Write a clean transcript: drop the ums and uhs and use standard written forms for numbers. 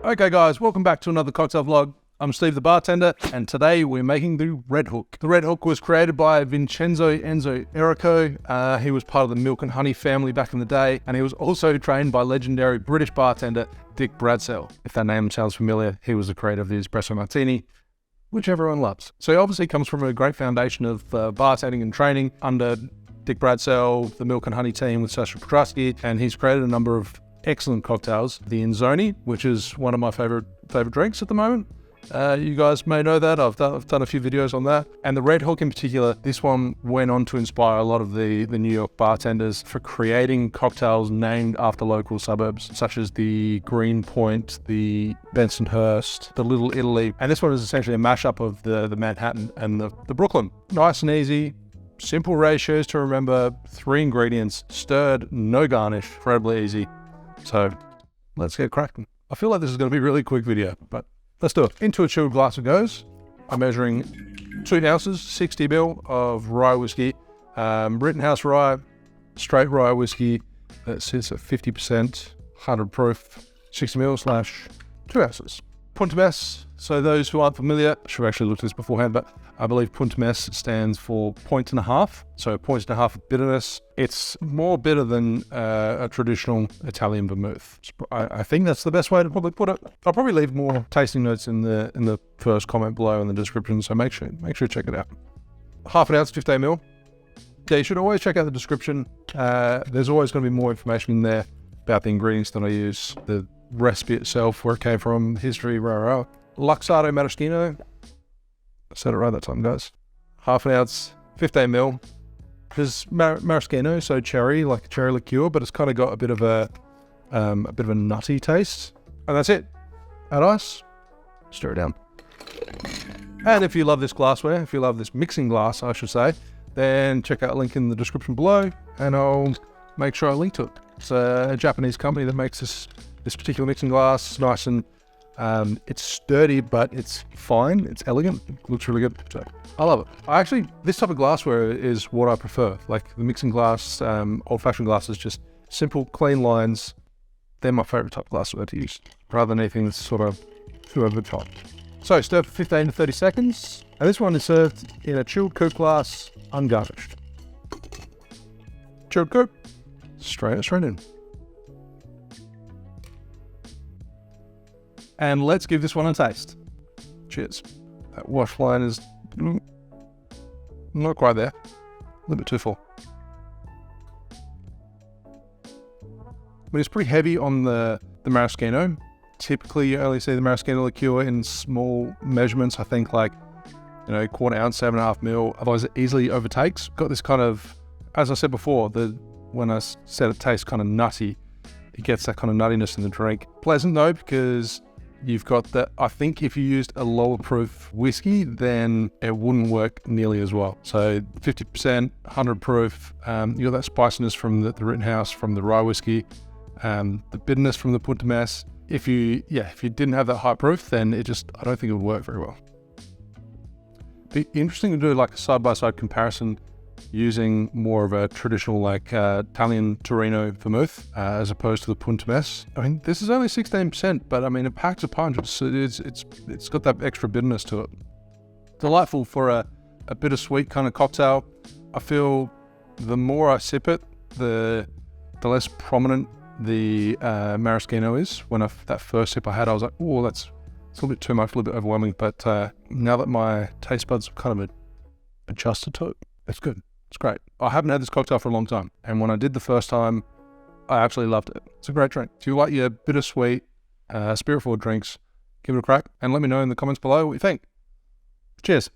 Okay guys, welcome back to another cocktail vlog. I'm Steve the bartender, and today we're making the Red Hook. The Red Hook was created by Vincenzo Enzo Errico. He was part of the Milk and Honey family back in the day, and he was also trained by legendary British bartender Dick Bradsell. If that name sounds familiar, he was the creator of the Espresso Martini, which everyone loves. So he obviously comes from a great foundation of bartending and training under Dick Bradsell, the Milk and Honey team with Sasha Petrosky, and he's created a number of excellent cocktails. The Enzoni, which is one of my favorite drinks at the moment. You guys may know that. I've done a few videos on that. And the Red Hook in particular, this one went on to inspire a lot of the New York bartenders for creating cocktails named after local suburbs, such as the Green Point, the Bensonhurst, the Little Italy. And this one is essentially a mashup of the Manhattan and the Brooklyn. Nice and easy, simple ratios to remember, 3 ingredients, stirred, no garnish, incredibly easy. So let's get cracking. I feel like this is going to be a really quick video, but let's do it. Into a chilled glass it goes. I'm measuring 2 ounces, 60 ml of rye whiskey, Rittenhouse rye, straight rye whiskey that sits at 50%, 100 proof, 60 ml / 2 ounces. Punt. So those who aren't familiar, I should have actually looked at this beforehand, but I believe Punt stands for 1.5. So 1.5 of bitterness. It's more bitter than a traditional Italian vermouth. I think that's the best way to probably put it. I'll probably leave more tasting notes in the first comment below in the description, so make sure you check it out. Half an ounce, 15 ml. Yeah, you should always check out the description. There's always going to be more information in there about the ingredients that I use, the recipe itself, where it came from, history, rah. Luxardo maraschino. I said it right that time, guys. Half an ounce, 15 ml. There's maraschino, so cherry, like cherry liqueur, but it's kind of got a bit of a nutty taste. And that's it. Add ice, stir it down. And if you love this glassware, if you love this mixing glass, I should say, then check out a link in the description below, and I'll make sure I link to it. It's a Japanese company that makes this particular mixing glass. It's nice and it's sturdy, but it's fine. It's elegant. It looks really good. So I love it. This type of glassware is what I prefer. Like the mixing glass, old-fashioned glasses, just simple, clean lines. They're my favorite type of glassware to use, rather than anything that's sort of too over the top. So stir for 15 to 30 seconds. And this one is served in a chilled coupe glass, ungarnished. Chilled coupe, straight in. And let's give this one a taste. Cheers. That wash line is not quite there. A little bit too full. But it's pretty heavy on the maraschino. Typically, you only see the maraschino liqueur in small measurements. I think like, quarter ounce, 7.5 ml. Otherwise, it easily overtakes. Got this kind of, as I said before, when I said it tastes kind of nutty, it gets that kind of nuttiness in the drink. Pleasant though, because you've got that. I think if you used a lower proof whiskey, then it wouldn't work nearly as well. So 50%, 100 proof. You got that spiciness from the Rittenhouse, from the rye whiskey, the bitterness from the Punt. If you didn't have that high proof, then I don't think it would work very well. Be interesting to do like a side-by-side comparison using more of a traditional Italian Torino vermouth as opposed to the Punt. I mean, this is only 16%, but I mean, it packs a punch. It's got that extra bitterness to it. Delightful for a bittersweet kind of cocktail. I feel the more I sip it, the less prominent the maraschino is. When that first sip I had, I was like, oh, it's a little bit too much, a little bit overwhelming. But now that my taste buds have kind of adjusted to it, it's good. It's great. I haven't had this cocktail for a long time, and when I did the first time, I absolutely loved it. It's a great drink. If you like your bittersweet, spirit-forward drinks, give it a crack, and let me know in the comments below what you think. Cheers.